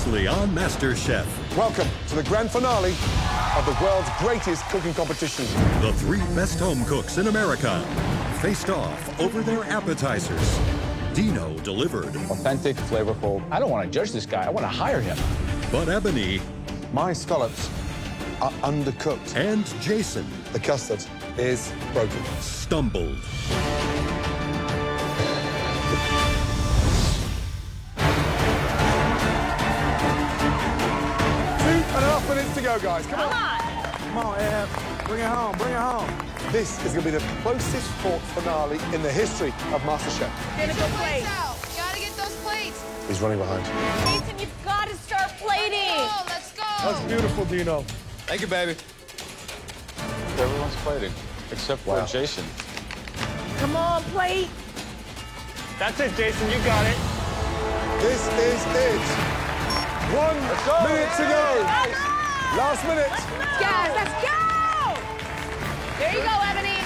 previously on MasterChef. Welcome to the grand finale of the world's greatest cooking competition. The three best home cooks in America faced off over their appetizers. Dino delivered. Authentic, flavorful. I don't want to judge this guy. I want to hire him. But Ebony... My scallops are undercooked. And Jason... The custard is broken. Stumbled. 2.5 minutes to go, guys. Come on. Come on, Eb. Bring it home. Bring it home. This is going to be the closest fought finale in the history of MasterChef. Get a plate. You gotta get those plates. He's running behind. Jason, you've got to start plating. Let's go. That's beautiful, Dino. Thank you, baby. Everyone's plating, except for Jason. Come on, plate. That's it, Jason. You got it. This is it. 1 minute to go. Last minute. Guys, let's go. There you go, Ebony.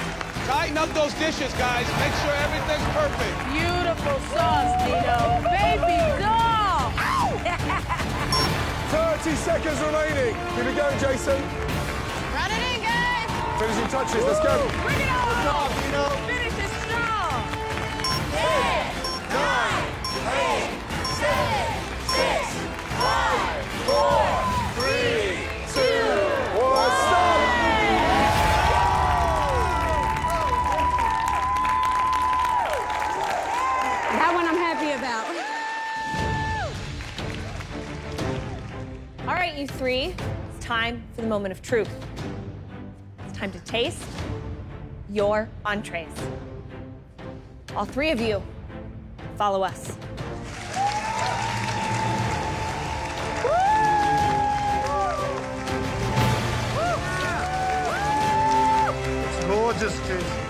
Tighten up those dishes, guys. Make sure everything's perfect. Beautiful sauce, Dino. Baby doll. 30 seconds remaining. Keep it going, Jason. Run it in, guys. Finishing touches. Let's go. Bring it on. Good job, Dino. Finish it strong. 10, 9, 8, 7, 6, 5, 4, 3, 2, 1. Stop. That one I'm happy about. All right, you three, it's time for the moment of truth. It's time to taste your entrees. All three of you, follow us. It's gorgeous, Jason.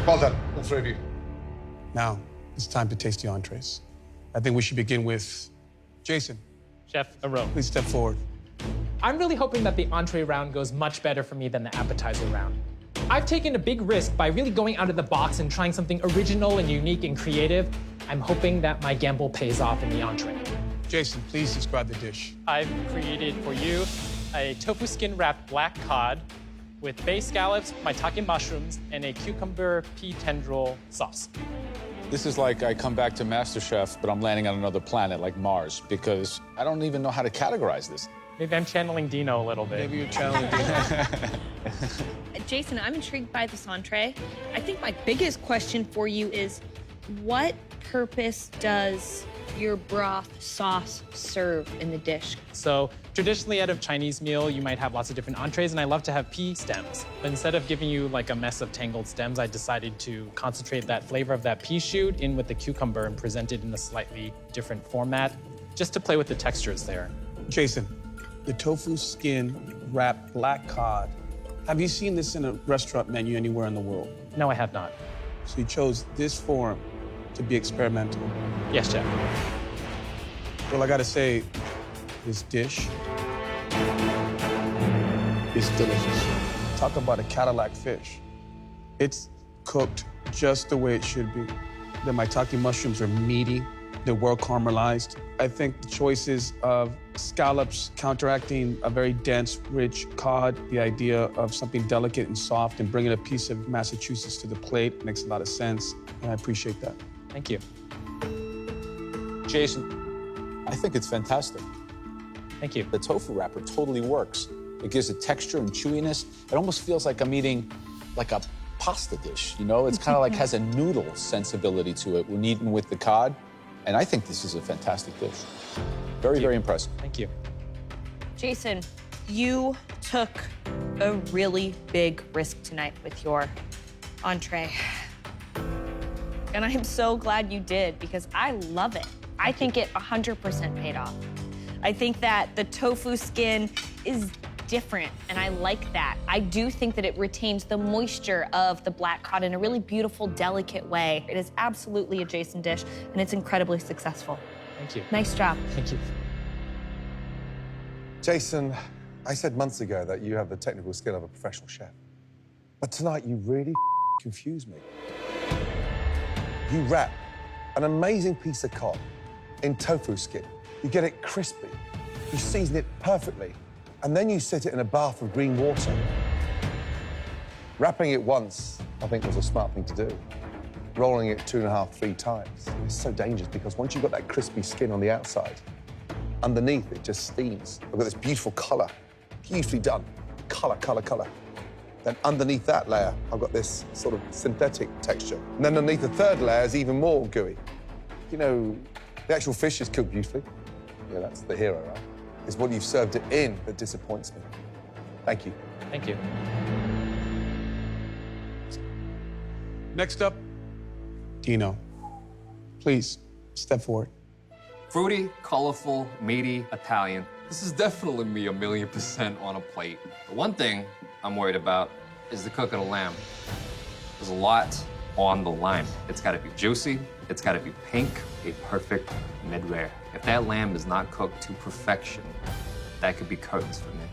Well done, all three of you. Now, it's time to taste the entrees. I think we should begin with Jason. Chef Aron. Please step forward. I'm really hoping that the entree round goes much better for me than the appetizer round. I've taken a big risk by really going out of the box and trying something original and unique and creative. I'm hoping that my gamble pays off in the entree. Jason, please describe the dish. I've created for you a tofu skin wrapped black cod with bay scallops, maitake mushrooms, and a cucumber pea tendril sauce. This is like I come back to MasterChef, but I'm landing on another planet like Mars, because I don't even know how to categorize this. Maybe I'm channeling Dino a little bit. Maybe you're challenging. Jason, I'm intrigued by this entree. I think my biggest question for you is, what purpose does your broth sauce serve in the dish? So traditionally at a Chinese meal, you might have lots of different entrees, and I love to have pea stems. But instead of giving you like a mess of tangled stems, I decided to concentrate that flavor of that pea shoot in with the cucumber and present it in a slightly different format, just to play with the textures there. Jason, the tofu skin wrapped black cod. Have you seen this in a restaurant menu anywhere in the world? No, I have not. So you chose this form to be experimental. Yes, Chef. Well, I gotta say, this dish is delicious. Talk about a Cadillac fish. It's cooked just the way it should be. The maitake mushrooms are meaty. They're well caramelized. I think the choices of scallops counteracting a very dense, rich cod, the idea of something delicate and soft and bringing a piece of Massachusetts to the plate makes a lot of sense, and I appreciate that. Thank you. Jason, I think it's fantastic. Thank you. The tofu wrapper totally works. It gives it texture and chewiness. It almost feels like I'm eating like a pasta dish, you know? It's kind of like has a noodle sensibility to it when eaten with the cod. And I think this is a fantastic dish. Very, very impressive. Thank you. Jason, you took a really big risk tonight with your entree. And I'm so glad you did, because I love it. I think it 100% paid off. I think that the tofu skin is different, and I like that. I do think that it retains the moisture of the black cod in a really beautiful, delicate way. It is absolutely a Jason dish, and it's incredibly successful. Thank you. Nice job. Thank you. Jason, I said months ago that you have the technical skill of a professional chef. But tonight, you really confused me. You wrap an amazing piece of cod in tofu skin. You get it crispy. You season it perfectly. And then you sit it in a bath of green water. Wrapping it once, I think, was a smart thing to do. Rolling it 2.5, 3 times. It's so dangerous because once you've got that crispy skin on the outside, underneath it just steams. I've got this beautiful colour, beautifully done. Colour, colour, colour. Then underneath that layer, I've got this sort of synthetic texture. And then underneath the third layer is even more gooey. You know, the actual fish is cooked beautifully. Yeah, that's the hero, right? It's what you've served it in that disappoints me. Thank you. Thank you. Next up, Dino. Please, step forward. Fruity, colorful, meaty, Italian. This is definitely me 1,000,000% on a plate. The one thing I'm worried about is the cook of the lamb. There's a lot on the line. It's gotta be juicy, it's gotta be pink, a perfect mid-rare. If that lamb is not cooked to perfection, that could be curtains for me.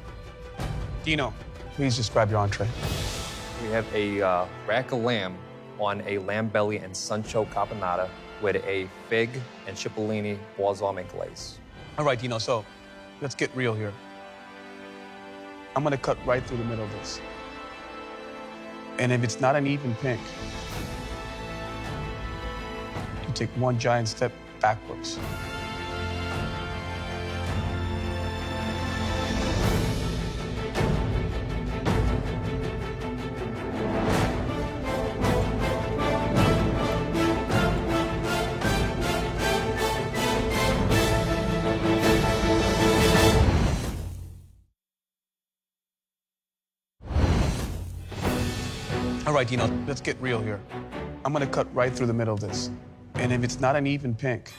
Dino, please describe your entree. We have a rack of lamb on a lamb belly and suncho caponata with a fig and cipollini balsamic glaze. All right, Dino, so let's get real here. I'm gonna cut right through the middle of this. And if it's not an even pink, you take one giant step backwards. All right, Dino, let's get real here. I'm gonna cut right through the middle of this. And if it's not an even pink,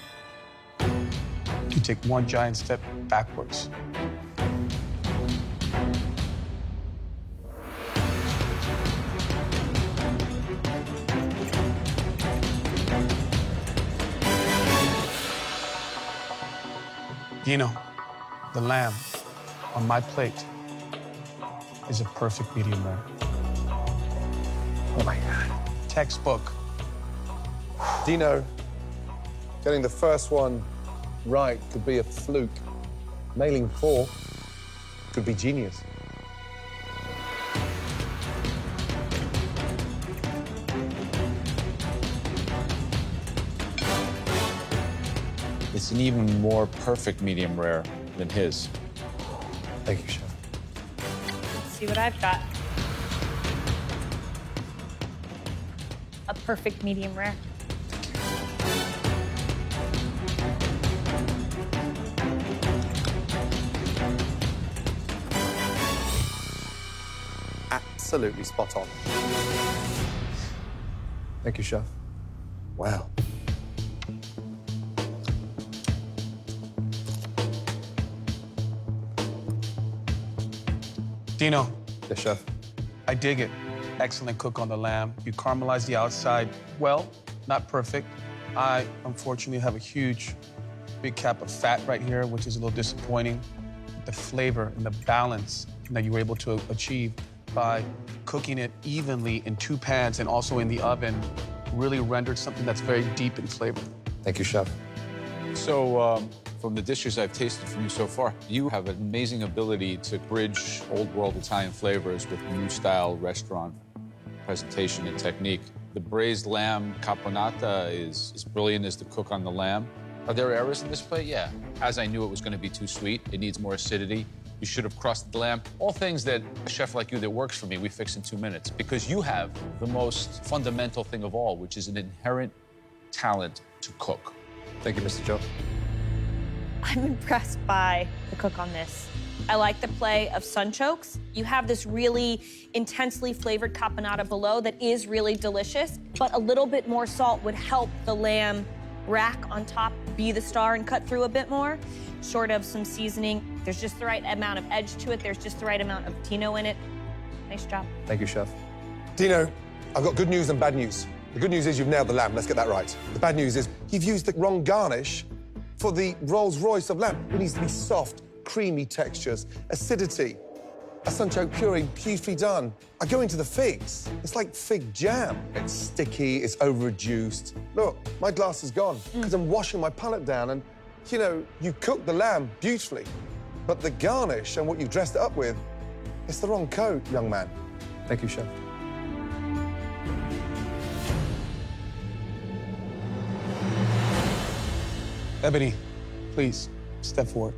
you take one giant step backwards. Dino, the lamb on my plate is a perfect medium rare. Oh my God. Textbook. Dino, getting the first one right could be a fluke. Nailing 4 could be genius. It's an even more perfect medium rare than his. Thank you, Chef. Let's see what I've got. A perfect medium rare. Absolutely spot on. Thank you, Chef. Wow. Dino. Yes, Chef. I dig it. Excellent cook on the lamb. You caramelize the outside. Well, not perfect. I, unfortunately, have a huge, big cap of fat right here, which is a little disappointing. The flavor and the balance that you were able to achieve by cooking it evenly in 2 pans and also in the oven really rendered something that's very deep in flavor. Thank you, Chef. So, from the dishes I've tasted from you so far, you have an amazing ability to bridge old world Italian flavors with new style restaurant presentation and technique. The braised lamb caponata is brilliant as the cook on the lamb. Are there errors in this plate? Yeah. As I knew it was going to be too sweet. It needs more acidity. You should have crusted the lamb. All things that a chef like you that works for me, we fix in 2 minutes because you have the most fundamental thing of all, which is an inherent talent to cook. Thank you, Mr. Joe. I'm impressed by the cook on this. I like the play of sunchokes. You have this really intensely flavored caponata below that is really delicious, but a little bit more salt would help the lamb rack on top be the star and cut through a bit more. Short of some seasoning, there's just the right amount of edge to it. There's just the right amount of Tino in it. Nice job. Thank you, Chef. Dino, I've got good news and bad news. The good news is you've nailed the lamb. Let's get that right. The bad news is you've used the wrong garnish for the Rolls Royce of lamb. It needs to be soft, creamy textures, acidity. A sunchoke puree, beautifully done. I go into the figs. It's like fig jam. It's sticky, it's over-reduced. Look, my glass is gone because I'm washing my palate down and, you know, you cook the lamb beautifully, but the garnish and what you've dressed it up with, it's the wrong coat, young man. Thank you, Chef. Ebony, please, step forward.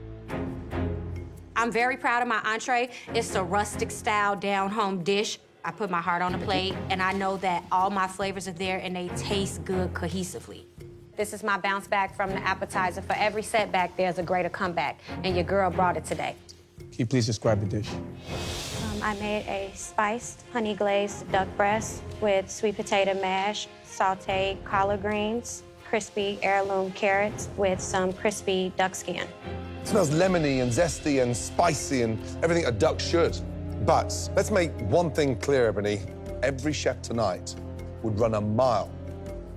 I'm very proud of my entree. It's a rustic-style, down-home dish. I put my heart on the plate, and I know that all my flavors are there, and they taste good cohesively. This is my bounce back from the appetizer. For every setback, there's a greater comeback, and your girl brought it today. Can you please describe the dish? I made a spiced honey glazed duck breast with sweet potato mash, sauteed collard greens, crispy heirloom carrots with some crispy duck skin. It smells lemony and zesty and spicy and everything a duck should. But let's make one thing clear, Ebony. Every chef tonight would run a mile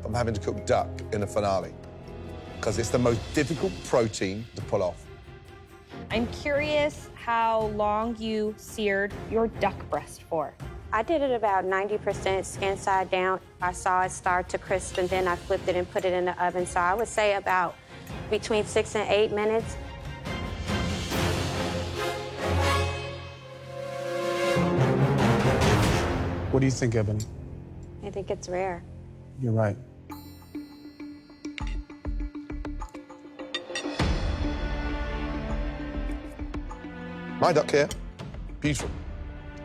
from having to cook duck in a finale because it's the most difficult protein to pull off. I'm curious how long you seared your duck breast for. I did it about 90% skin side down. I saw it start to crisp, and then I flipped it and put it in the oven. So I would say about between 6 and 8 minutes. What do you think, Ebony? I think it's rare. You're right. My duck here, beautiful.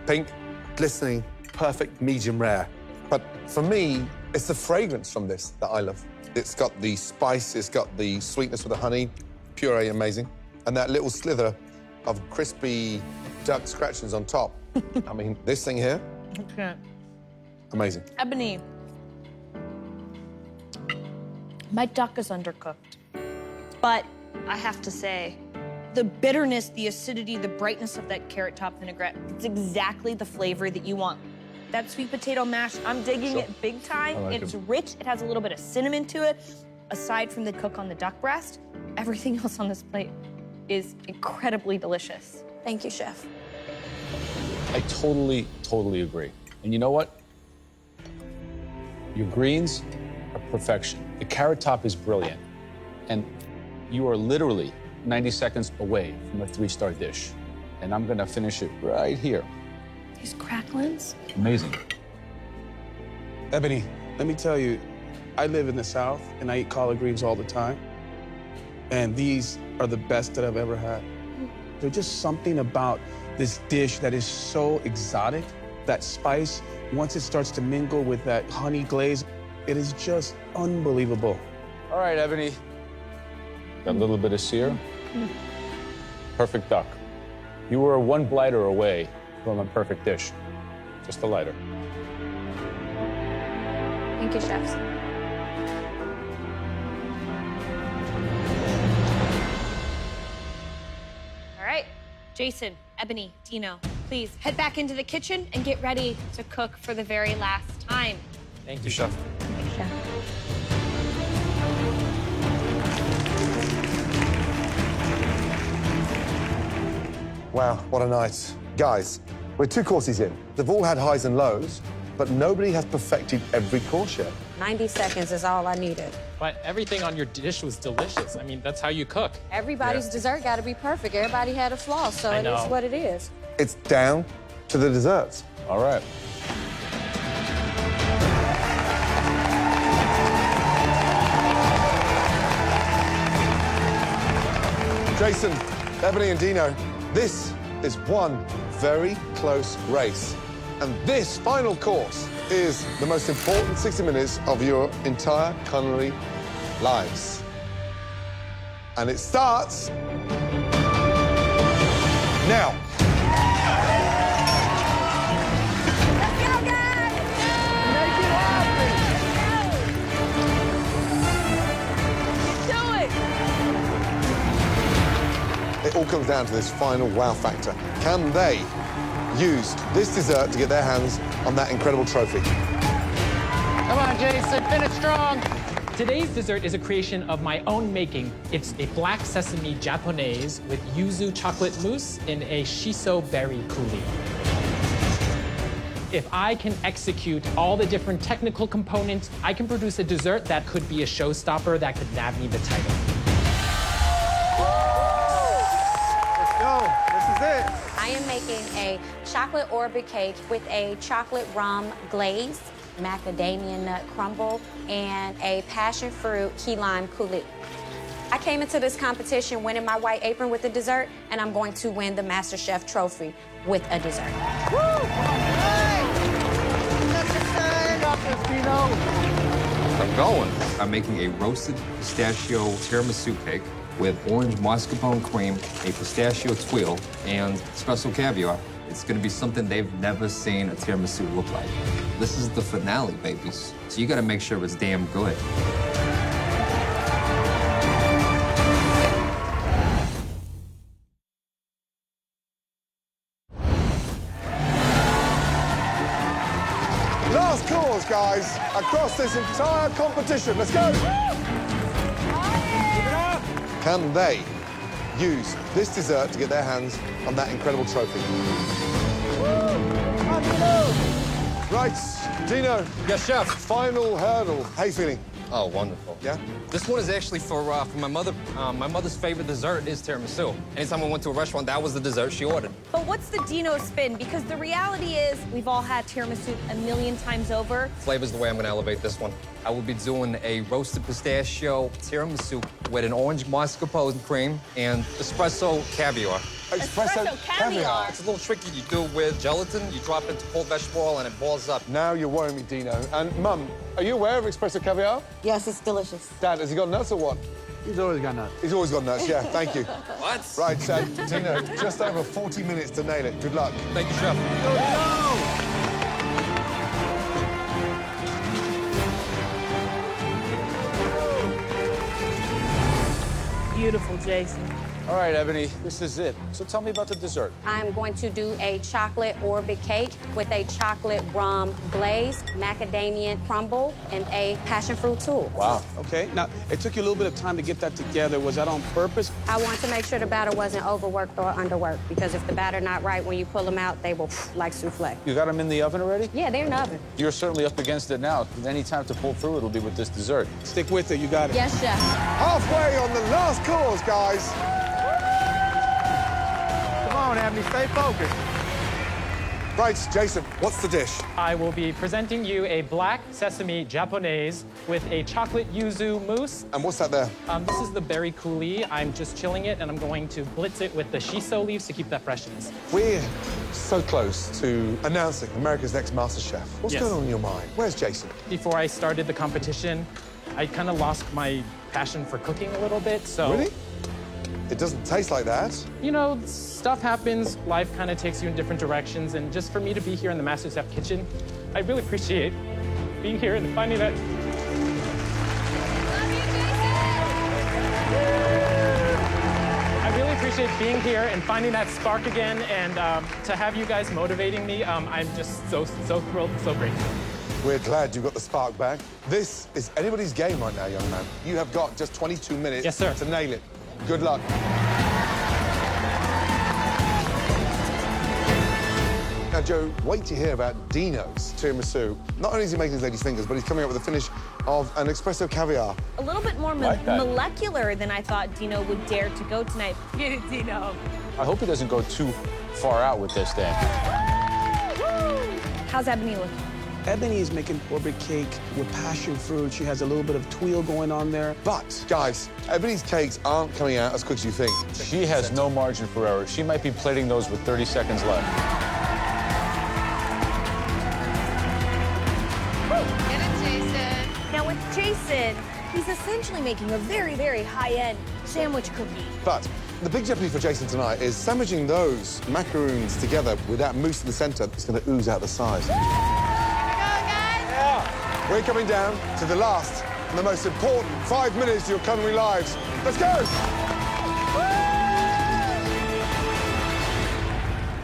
Pink, glistening, perfect medium rare. But for me, it's the fragrance from this that I love. It's got the spice, it's got the sweetness with the honey, puree amazing, and that little slither of crispy duck scratchings on top. I mean, this thing here, Okay. amazing. Ebony, my duck is undercooked, but I have to say, the bitterness, the acidity, the brightness of that carrot top vinaigrette, it's exactly the flavor that you want. That sweet potato mash, I'm digging it big time. It's rich, it has a little bit of cinnamon to it. Aside from the cook on the duck breast, everything else on this plate is incredibly delicious. Thank you, Chef. I totally agree. And you know what? Your greens are perfection. The carrot top is brilliant. And you are literally 90 seconds away from a 3-star dish. And I'm gonna finish it right here. These cracklins? Amazing. Ebony, let me tell you, I live in the South and I eat collard greens all the time. And these are the best that I've ever had. There's just something about this dish that is so exotic. That spice, once it starts to mingle with that honey glaze, it is just unbelievable. All right, Ebony. Got a little bit of sear. Perfect duck. You were one blighter away from a perfect dish. Just a lighter. Thank you, chefs. All right, Jason, Ebony, Dino, please head back into the kitchen and get ready to cook for the very last time. Thank you, Chef. Thank you, Chef. Wow, what a night. Guys, we're 2 courses in. They've all had highs and lows, but nobody has perfected every course yet. 90 seconds is all I needed. But everything on your dish was delicious. I mean, that's how you cook. Everybody's dessert got to be perfect. Everybody had a flaw, so I it is know. what it is. It's down to the desserts. All right. Jason, Ebony and Dino, this is one very close race. And this final course is the most important 60 minutes of your entire culinary lives. And it starts now. Let's go, guys! Make it happen! Do it! It all comes down to this final wow factor. Can they use this dessert to get their hands on that incredible trophy? Come on, Jason, finish strong. Today's dessert is a creation of my own making. It's a black sesame japonaise with yuzu chocolate mousse in a shiso berry coulis. If I can execute all the different technical components, I can produce a dessert that could be a showstopper that could nab me the title. Let's go. This is it. I am making a chocolate Orbit cake with a chocolate rum glaze, macadamia nut crumble, and a passion fruit key lime coulis. I came into this competition winning my white apron with the dessert, and I'm going to win the MasterChef trophy with a dessert. I'm going. I'm making a roasted pistachio tiramisu cake with orange mascarpone cream, a pistachio twirl, and espresso caviar. It's gonna be something they've never seen a tiramisu look like. This is the finale, babies. So you gotta make sure it's damn good. Last calls, guys, across this entire competition. Let's go. Can they use this dessert to get their hands on that incredible trophy? Right, Dino. Yes, chef. Final hurdle. How you feeling? Oh, wonderful. Yeah? This one is actually for my mother. My mother's favorite dessert is tiramisu. Anytime I went to a restaurant, that was the dessert she ordered. But what's the Dino spin? Because the reality is we've all had tiramisu a million times over. Flavor's the way I'm gonna elevate this one. I will be doing a roasted pistachio tiramisu with an orange mascarpone cream and espresso caviar. Espresso caviar. It's a little tricky. You do it with gelatin, you drop it into cold vegetable oil, and it balls up. Now you're worrying me, Dino. And, Mum, are you aware of espresso caviar? Yes, it's delicious. Dad, has he got nuts or what? He's always got nuts. He's always got nuts, yeah. Thank you. What? Right, Dino, just over 40 minutes to nail it. Good luck. Thank you, chef. Beautiful, Jason. All right, Ebony, this is it. So tell me about the dessert. I'm going to do a chocolate Orbit cake with a chocolate rum glaze, macadamia crumble, and a passion fruit tool. Wow. Okay. Now, it took you a little bit of time to get that together. Was that on purpose? I want to make sure the batter wasn't overworked or underworked, because if the batter not right, when you pull them out, they will like souffle. You got them in the oven already? Yeah, they're in the oven. You're certainly up against it now. Any time to pull through, it'll be with this dessert. Stick with it. You got it. Yes, chef. Halfway on the last course, guys. Come on, Abney, stay focused. Right, Jason, what's the dish? I will be presenting you a black sesame japonaise with a chocolate yuzu mousse. And what's that there? This is the berry coulis. I'm just chilling it, and I'm going to blitz it with the shiso leaves to keep that freshness. We're so close to announcing America's Next MasterChef. What's Yes. going on in your mind? Where's Jason? Before I started the competition, I kind of lost my passion for cooking a little bit, so... Really? It doesn't taste like that. You know, stuff happens, life kind of takes you in different directions, and just for me to be here in the MasterChef kitchen, I really appreciate being here and finding that... I really appreciate being here and finding that spark again, and to have you guys motivating me, I'm just so thrilled, so grateful. We're glad you got the spark back. This is anybody's game right now, young man. You have got just 22 minutes Yes, sir. to nail it. Good luck. Now, Joe, wait to hear about Dino's tiramisu. Not only is he making his lady's fingers, but he's coming up with a finish of an espresso caviar. A little bit more Like that. molecular than I thought Dino would dare to go tonight. Get it, Dino. I hope he doesn't go too far out with this thing. How's Ebony looking? Ebony is making Orbit cake with passion fruit. She has a little bit of twirl going on there. But, guys, Ebony's cakes aren't coming out as quick as you think. She has no margin for error. She might be plating those with 30 seconds left. Get it, Jason. Now with Jason, he's essentially making a very, very high-end sandwich cookie. But the big jeopardy for Jason tonight is sandwiching those macaroons together with that mousse in the center that's going to ooze out the sides. We're coming down to the last and the most important 5 minutes of your culinary lives. Let's go!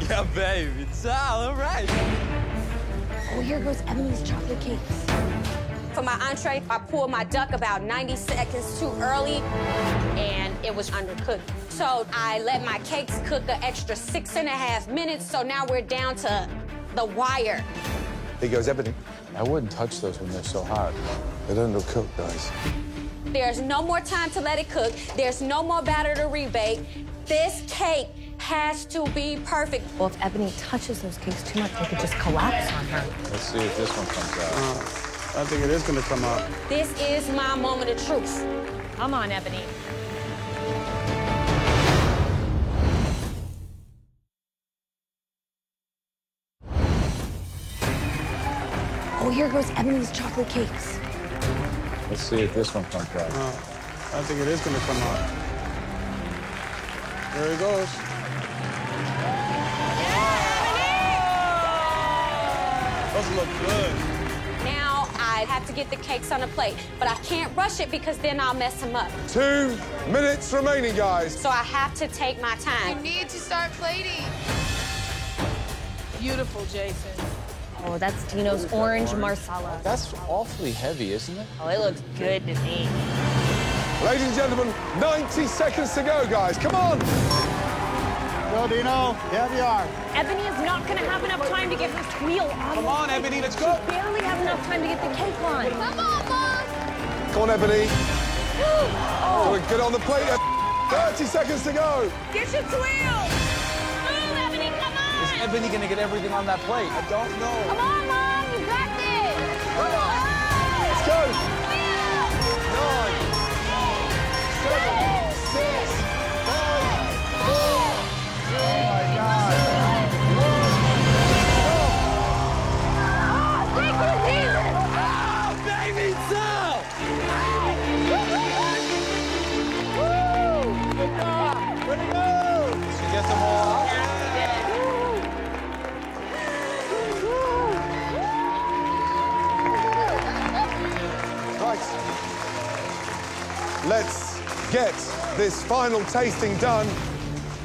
Yeah, babe, it's all right. Oh, here goes Ebony's chocolate cakes. For my entree, I pulled my duck about 90 seconds too early, and it was undercooked. So I let my cakes cook an extra 6.5 minutes, so now we're down to the wire. Here goes Ebony. I wouldn't touch those when they're so hot. They don't look cooked, guys. There's no more time to let it cook. There's no more batter to rebake. This cake has to be perfect. Well, if Ebony touches those cakes too much, they could just collapse on her. Let's see if this one comes out. I think it is gonna come out. This is my moment of truth. Come on, Ebony. Oh, here goes Ebony's chocolate cakes. Let's see if this one comes out. I think it is gonna come out. There it goes. Those look good. Now I have to get the cakes on a plate, but I can't rush it because then I'll mess them up. 2 minutes remaining, guys. So I have to take my You time. need to start plating. Beautiful, Jason. Oh, that's Dino's orange marsala. That's awfully heavy, isn't it? Oh, it looks good to me. Ladies and gentlemen, 90 seconds to go, guys. Come on. Go, Dino. Yeah, we are. Ebony is not going to have enough time to get her wheel on. Come on, Ebony, let's go. She barely have enough time to get the cake on. Come on, Mom. Come on, Ebony. Get on the plate. 30 seconds to go. Get your wheel. Move, Ebony, come on. Is Ebony gonna get everything on that plate? I don't know. Come on, Mom, you got this. Come on. Let's go. 9, 7, 6, 5, 4. Oh, my God. She gets them all out. Right. Let's get this final tasting done,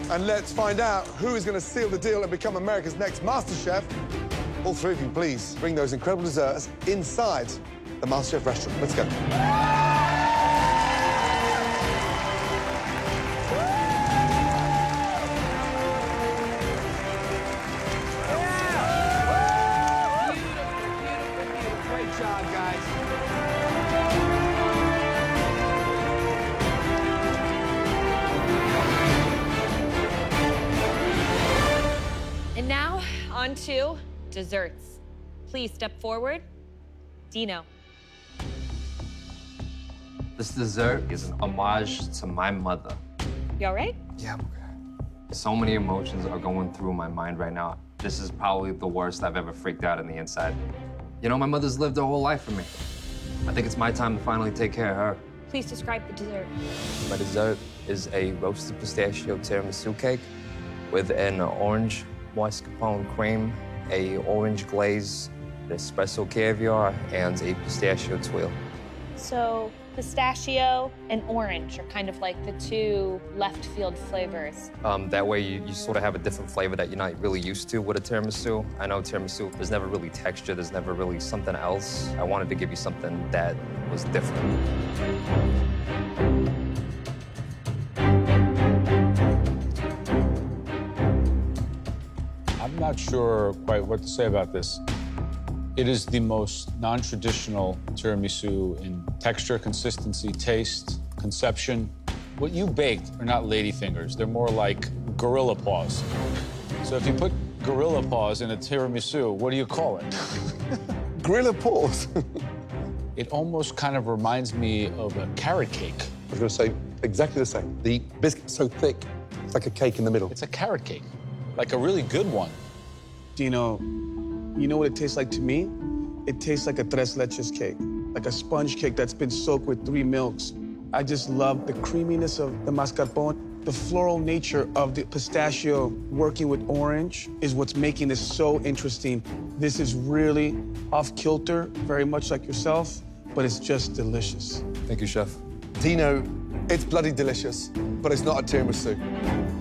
and let's find out who is going to seal the deal and become America's next MasterChef. All three of you, please bring those incredible desserts inside the MasterChef restaurant. Let's go. Great job, guys. And now, on to desserts. Please step forward. Dino. This dessert is an homage to my mother. You all right? Yeah, I'm okay. So many emotions are going through my mind right now. This is probably the worst I've ever freaked out on the inside. You know, my mother's lived her whole life for me. I think it's my time to finally take care of her. Please describe the dessert. My dessert is a roasted pistachio tiramisu cake with an orange mascarpone cream, a orange glaze, espresso caviar, and a pistachio tuile. So pistachio and orange are kind of like the two left field flavors. That way you sort of have a different flavor that you're not really used to with a tiramisu. I know tiramisu, there's never really texture, there's never really something else. I wanted to give you something that was different. I'm not sure quite what to say about this. It is the most non-traditional tiramisu in texture, consistency, taste, conception. What you baked are not ladyfingers. They're more like gorilla paws. So if you put gorilla paws in a tiramisu, what do you call it? Gorilla paws. It almost kind of reminds me of a carrot cake. I was going to say exactly the same. The biscuit's so thick, it's like a cake in the middle. It's a carrot cake, like a really good one. Dino, you know what it tastes like to me? It tastes like a tres leches cake, like a sponge cake that's been soaked with 3 milks. I just love the creaminess of the mascarpone. The floral nature of the pistachio working with orange is what's making this so interesting. This is really off-kilter, very much like yourself, but it's just delicious. Thank you, Chef. Dino, it's bloody delicious, but it's not a tiramisu.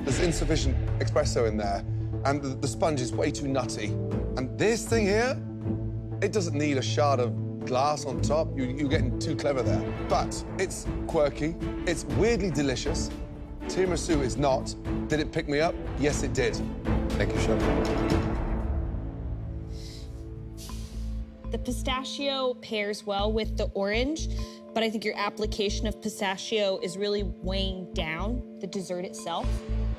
There's insufficient espresso in there, and the sponge is way too nutty. And this thing here, it doesn't need a shard of glass on top. You're getting too clever there. But it's quirky. It's weirdly delicious. Tiramisu is not. Did it pick me up? Yes, it did. Thank you, Chef. The pistachio pairs well with the orange, but I think your application of pistachio is really weighing down the dessert itself.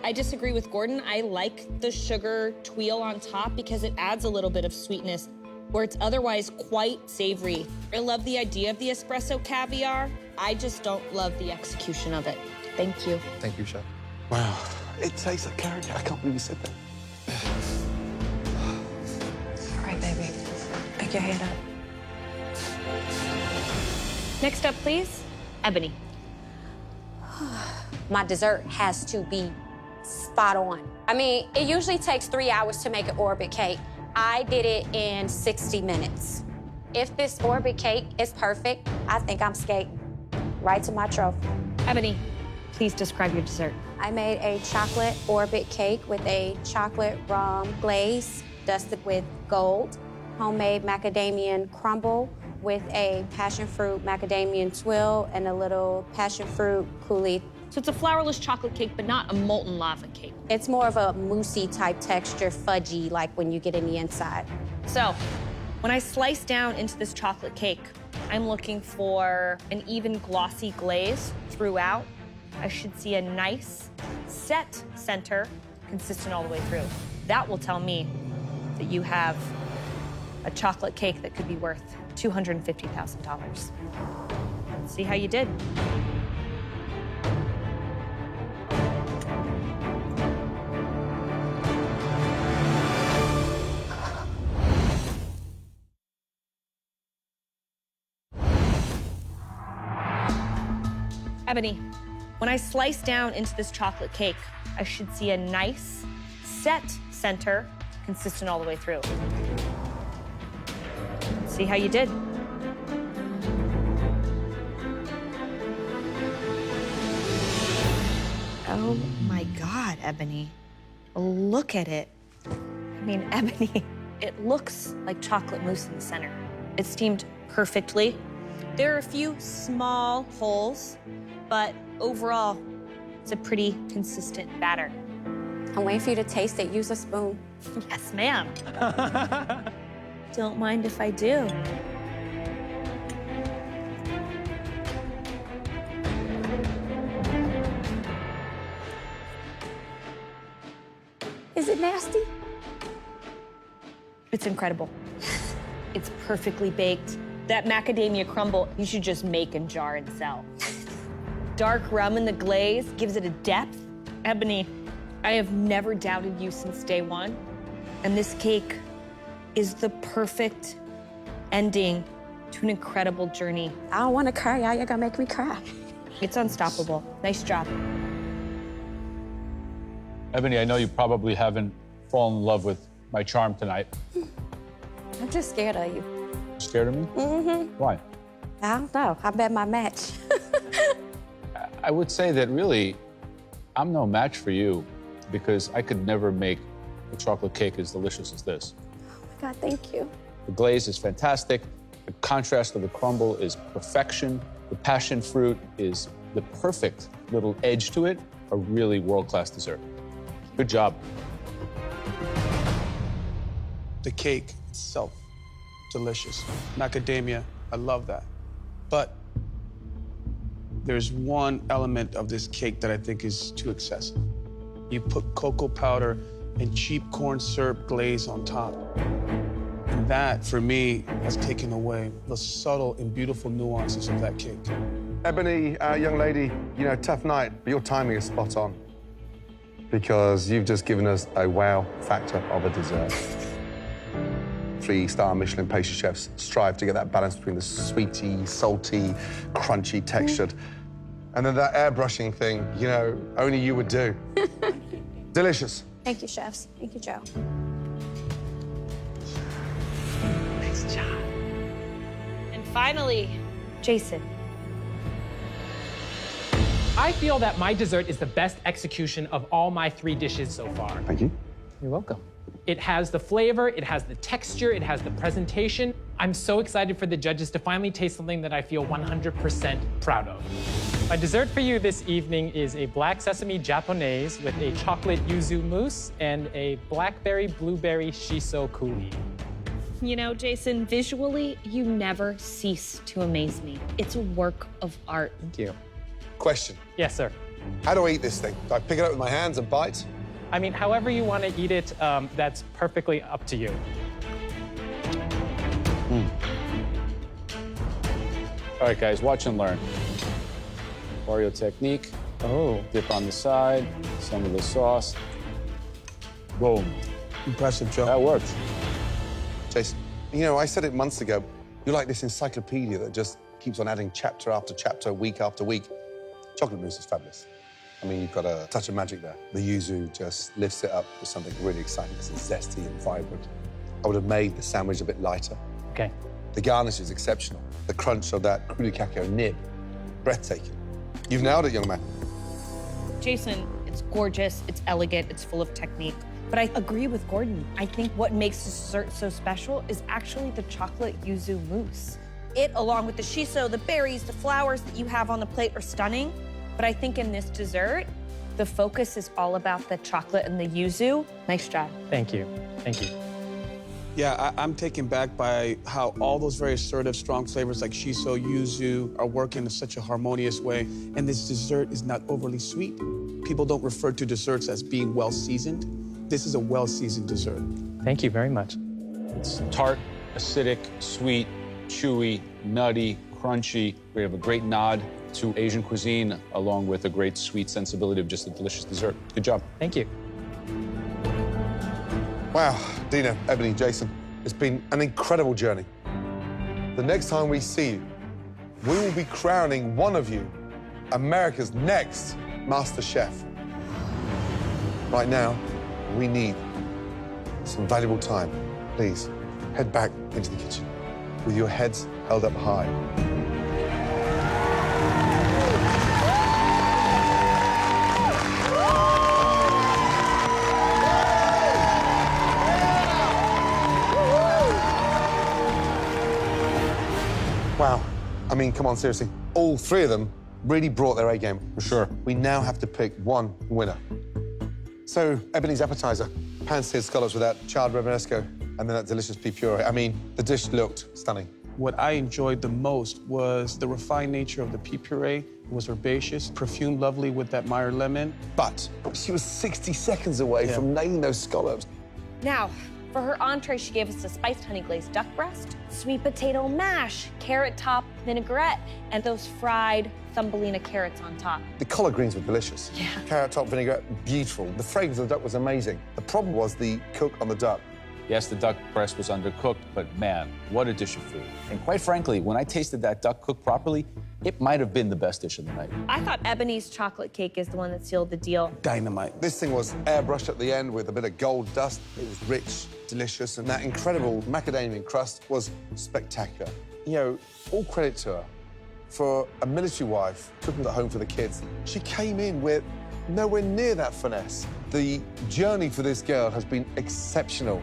I disagree with Gordon. I like the sugar twirl on top because it adds a little bit of sweetness where it's otherwise quite savory. I love the idea of the espresso caviar. I just don't love the execution of it. Thank you. Thank you, Chef. Wow. It tastes like carrot cake. I can't believe you said that. All right, baby. Pick your head up. Next up, please, Ebony. My dessert has to be spot on. I mean, it usually takes 3 hours to make an orbit cake. I did it in 60 minutes. If this orbit cake is perfect, I think I'm skating right to my trophy. Ebony, please describe your dessert. I made a chocolate orbit cake with a chocolate rum glaze dusted with gold, homemade macadamia crumble with a passion fruit macadamia twill and a little passion fruit coulis. So it's a flourless chocolate cake, but not a molten lava cake. It's more of a moussey type texture, fudgy, like when you get in the inside. So when I slice down into this chocolate cake, I'm looking for an even glossy glaze throughout. I should see a nice set center, consistent all the way through. That will tell me that you have a chocolate cake that could be worth $250,000. Let's see how you did. Ebony, when I slice down into this chocolate cake, I should see a nice set center, consistent all the way through. Let's see how you did. Oh my God, Ebony. Look at it. I mean, Ebony, it looks like chocolate mousse in the center. It's steamed perfectly. There are a few small holes, but overall, it's a pretty consistent batter. I'm waiting for you to taste it. Use a spoon. Yes, ma'am. Don't mind if I do. Is it nasty? It's incredible. It's perfectly baked. That macadamia crumble, you should just make and jar and sell. Dark rum in the glaze gives it a depth. Ebony, I have never doubted you since day one. And this cake is the perfect ending to an incredible journey. I don't want to cry. Y'all, you're gonna make me cry. It's unstoppable. Nice job. Ebony, I know you probably haven't fallen in love with my charm tonight. I'm just scared of you. Scared of me? Mm-hmm. Why? I don't know. I bet my match. I would say that really, I'm no match for you because I could never make a chocolate cake as delicious as this. Oh my God, thank you. The glaze is fantastic. The contrast of the crumble is perfection. The passion fruit is the perfect little edge to it. A really world-class dessert. Good job. The cake itself, delicious. Macadamia, I love that. But there's one element of this cake that I think is too excessive. You put cocoa powder and cheap corn syrup glaze on top. And that, for me, has taken away the subtle and beautiful nuances of that cake. Ebony, young lady, you know, tough night, but your timing is spot on. Because you've just given us a wow factor of a dessert. 3-star Michelin pastry chefs strive to get that balance between the sweety, salty, crunchy textured. And then that airbrushing thing, you know, only you would do. Delicious. Thank you, chefs. Thank you, Joe. Nice job. And finally, Jason. I feel that my dessert is the best execution of all my 3 dishes so far. Thank you. You're welcome. It has the flavor, it has the texture, it has the presentation. I'm so excited for the judges to finally taste something that I feel 100% proud of. My dessert for you this evening is a black sesame japonaise with a chocolate yuzu mousse and a blackberry blueberry shiso coulis. You know, Jason, visually, you never cease to amaze me. It's a work of art. Thank you. Question. Yes, sir. How do I eat this thing? Do I pick it up with my hands and bite? I mean, however you want to eat it, that's perfectly up to you. All right, guys, watch and learn. Oreo technique. Oh. Dip on the side, some of the sauce. Boom. Impressive, Joe. That worked. Jason, you know, I said it months ago, you're like this encyclopedia that just keeps on adding chapter after chapter, week after week. Chocolate mousse is fabulous. I mean, you've got a touch of magic there. The yuzu just lifts it up to something really exciting because it's zesty and vibrant. I would have made the sandwich a bit lighter. Okay. The garnish is exceptional. The crunch of that crudy cacao nib, breathtaking. You've nailed it, young man. Jason, it's gorgeous, it's elegant, it's full of technique. But I agree with Gordon. I think what makes this dessert so special is actually the chocolate yuzu mousse. It, along with the shiso, the berries, the flowers that you have on the plate are stunning. But I think in this dessert, the focus is all about the chocolate and the yuzu. Nice job. Thank you. Thank you. Yeah, I'm taken back by how all those very assertive, strong flavors like shiso, yuzu are working in such a harmonious way. And this dessert is not overly sweet. People don't refer to desserts as being well-seasoned. This is a well-seasoned dessert. Thank you very much. It's tart, acidic, sweet, chewy, nutty, crunchy. We have a great nod to Asian cuisine, along with a great sweet sensibility of just a delicious dessert. Good job. Thank you. Wow, Dino, Ebony, Jason, it's been an incredible journey. The next time we see you, we will be crowning one of you America's next MasterChef. Right now, we need some valuable time. Please, head back into the kitchen with your heads held up high. Wow. I mean, come on, seriously. All three of them really brought their A game. For sure. We now have to pick one winner. So, Ebony's appetizer, pan-seared scallops with that charred romanesco, and then that delicious pea puree. I mean, the dish looked stunning. What I enjoyed the most was the refined nature of the pea puree. It was herbaceous, perfumed lovely with that Meyer lemon. But she was 60 seconds away from nailing those scallops. Now, for her entree, she gave us a spiced honey glazed duck breast, sweet potato mash, carrot top vinaigrette, and those fried Thumbelina carrots on top. The collard greens were delicious. Yeah. Carrot top vinaigrette, beautiful. The fragrance of the duck was amazing. The problem was the cook on the duck. Yes, the duck breast was undercooked, but man, what a dish of food. And quite frankly, when I tasted that duck cooked properly, it might have been the best dish of the night. I thought Ebony's chocolate cake is the one that sealed the deal. Dynamite. This thing was airbrushed at the end with a bit of gold dust. It was rich, delicious, and that incredible macadamia crust was spectacular. You know, all credit to her for a military wife cooking at home for the kids. She came in with nowhere near that finesse. The journey for this girl has been exceptional.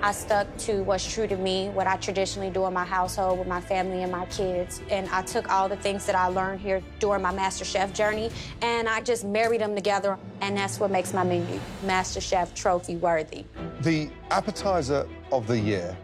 I stuck to what's true to me, what I traditionally do in my household with my family and my kids. And I took all the things that I learned here during my MasterChef journey, and I just married them together, and that's what makes my menu MasterChef trophy worthy. The appetizer of the year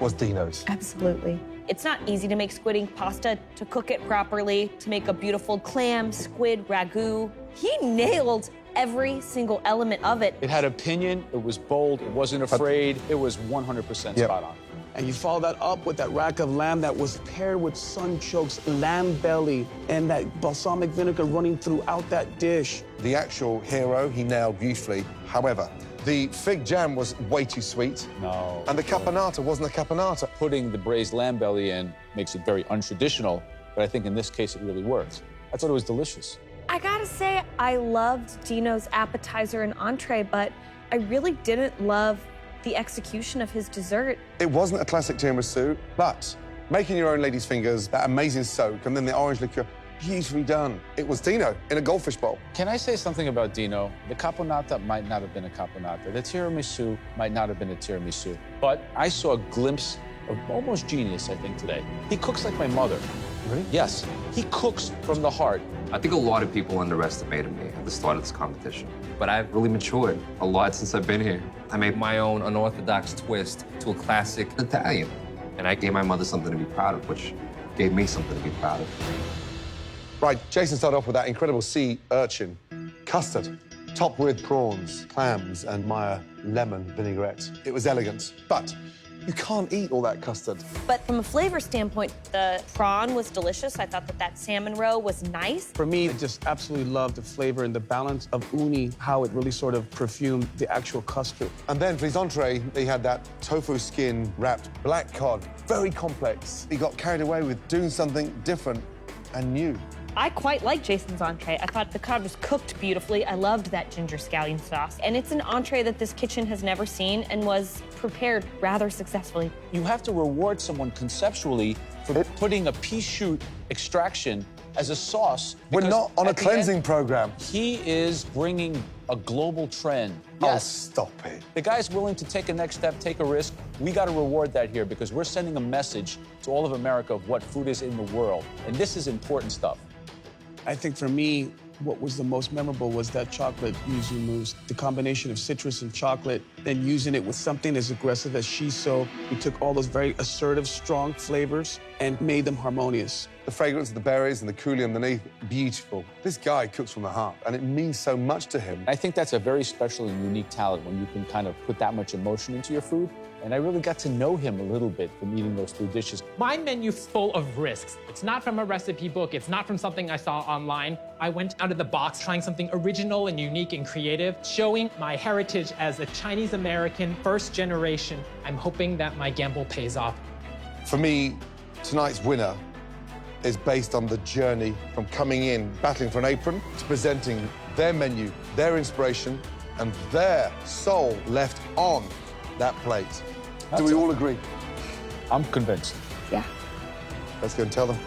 was Dino's. Absolutely. It's not easy to make squid ink pasta, to cook it properly, to make a beautiful clam, squid, ragu. He nailed every single element of it. It had opinion, it was bold, it wasn't afraid, it was 100% spot on. And you follow that up with that rack of lamb that was paired with sunchokes, lamb belly, and that balsamic vinegar running throughout that dish. The actual hero, he nailed beautifully. However, the fig jam was way too sweet. No. And the caponata wasn't a caponata. Putting the braised lamb belly in makes it very untraditional, but I think in this case it really worked. I thought it was delicious. I gotta say, I loved Dino's appetizer and entree, but I really didn't love the execution of his dessert. It wasn't a classic tiramisu, but making your own lady's fingers, that amazing soak, and then the orange liqueur, Beautifully done. It was Dino in a goldfish bowl. Can I say something about Dino? The caponata might not have been a caponata. The tiramisu might not have been a tiramisu. But I saw a glimpse of almost genius, I think, today. He cooks like my mother. Really? Yes. He cooks from the heart. I think a lot of people underestimated me at the start of this competition. But I've really matured a lot since I've been here. I made my own unorthodox twist to a classic Italian. And I gave my mother something to be proud of, which gave me something to be proud of. Right, Jason started off with that incredible sea urchin. Custard, topped with prawns, clams, and Maya lemon vinaigrette. It was elegant, but you can't eat all that custard. But from a flavor standpoint, the prawn was delicious. I thought that salmon roe was nice. For me, I just absolutely loved the flavor and the balance of uni, how it really sort of perfumed the actual custard. And then for his entree, they had that tofu skin wrapped black cod. Very complex. He got carried away with doing something different and new. I quite like Jason's entree. I thought the cod was cooked beautifully. I loved that ginger scallion sauce. And it's an entree that this kitchen has never seen and was prepared rather successfully. You have to reward someone conceptually for putting a pea shoot extraction as a sauce. We're not on a at the cleansing end, program. He is bringing a global trend. Oh, Yes. stop it. The guy's willing to take a next step, take a risk. We got to reward that here because we're sending a message to all of America of what food is in the world. And this is important stuff. I think for me, what was the most memorable was that chocolate yuzu mousse. The combination of citrus and chocolate, then using it with something as aggressive as shiso. We took all those very assertive, strong flavors and made them harmonious. The fragrance of the berries and the coulis underneath, beautiful. This guy cooks from the heart, and it means so much to him. I think that's a very special and unique talent when you can kind of put that much emotion into your food. And I really got to know him a little bit from eating those 2 dishes. My menu's full of risks. It's not from a recipe book. It's not from something I saw online. I went out of the box trying something original and unique and creative, showing my heritage as a Chinese-American first generation. I'm hoping that my gamble pays off. For me, tonight's winner is based on the journey from coming in, battling for an apron, to presenting their menu, their inspiration, and their soul left on that plate. Do we all agree? I'm convinced. Yeah. Let's go and tell them.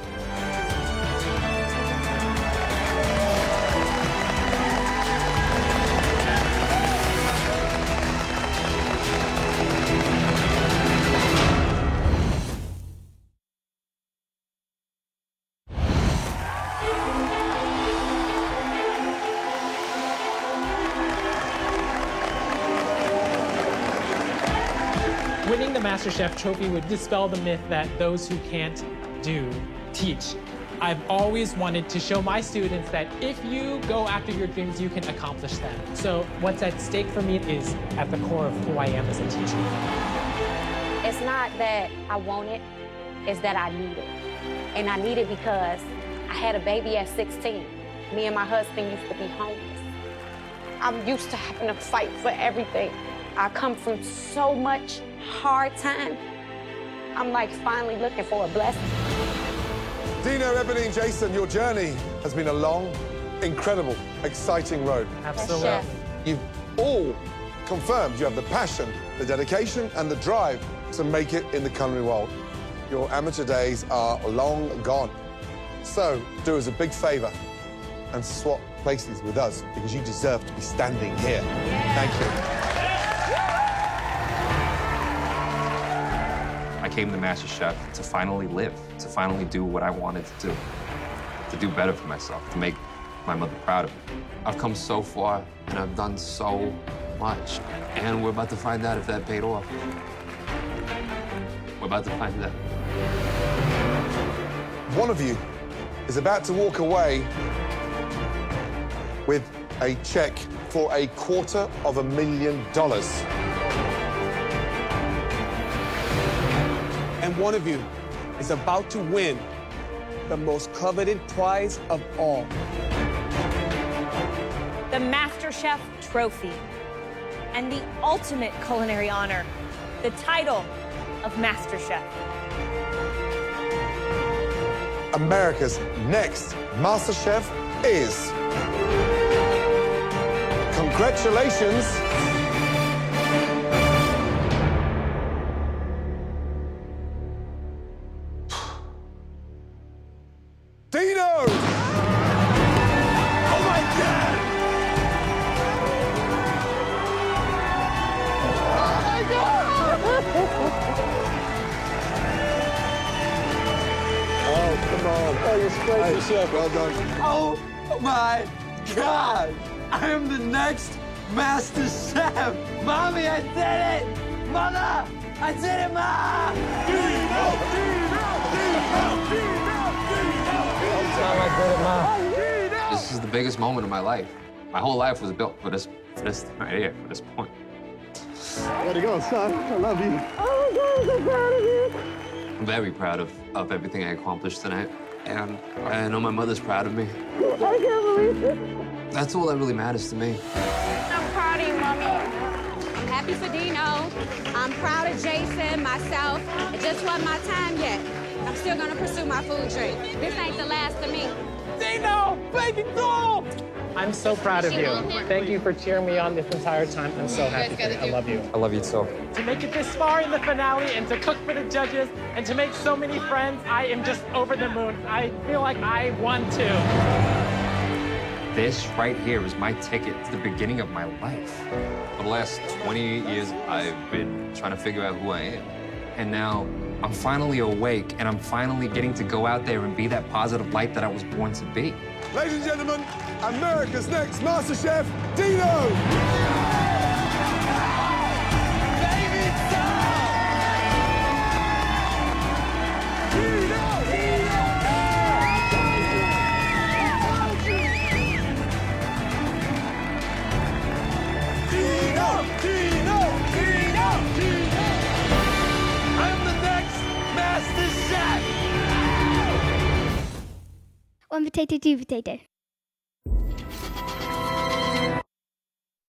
Winning the MasterChef trophy would dispel the myth that those who can't do, teach. I've always wanted to show my students that if you go after your dreams, you can accomplish them. So what's at stake for me is at the core of who I am as a teacher. It's not that I want it, it's that I need it. And I need it because I had a baby at 16. Me and my husband used to be homeless. I'm used to having to fight for everything. I come from so much hard time. I'm like finally looking for a blessing. Dino, Ebony, and Jason, your journey has been a long, incredible, exciting road. Absolutely. Yes, chef. You've all confirmed you have the passion, the dedication, and the drive to make it in the culinary world. Your amateur days are long gone. So do us a big favor and swap places with us because you deserve to be standing here. Thank you. I came to MasterChef to finally live, to finally do what I wanted to do better for myself, to make my mother proud of me. I've come so far, and I've done so much, and we're about to find out if that paid off. We're about to find out. One of you is about to walk away with a check for $250,000. And one of you is about to win the most coveted prize of all. The MasterChef trophy and the ultimate culinary honor, the title of MasterChef. America's next MasterChef is... Congratulations. Dino! man. Oh, you're straight to chef. Well done. Oh my God! I am the next MasterChef! Mommy, I did it! Mother, I did it, Ma! This is the biggest moment of my life. My whole life was built for this right here, for this point. Way to go, son. I love you. Oh, I'm so proud of you. I'm very proud of everything I accomplished tonight. And I know my mother's proud of me. I can't believe it. That's all that really matters to me. I'm proud of you, Mommy. I'm happy for Dino. I'm proud of Jason, myself. It just wasn't my time yet. I'm still gonna pursue my food dream. This ain't the last of me. Dino, bacon goal! I'm so proud of you. Thank you for cheering me on this entire time. I'm so happy for you. I love you. I love you too. To make it this far in the finale and to cook for the judges and to make so many friends, I am just over the moon. I feel like I won too. This right here is my ticket to the beginning of my life. For the last 28 years, I've been trying to figure out who I am. And now I'm finally awake and I'm finally getting to go out there and be that positive light that I was born to be. Ladies and gentlemen, America's next MasterChef, Dino! One potato, two potato.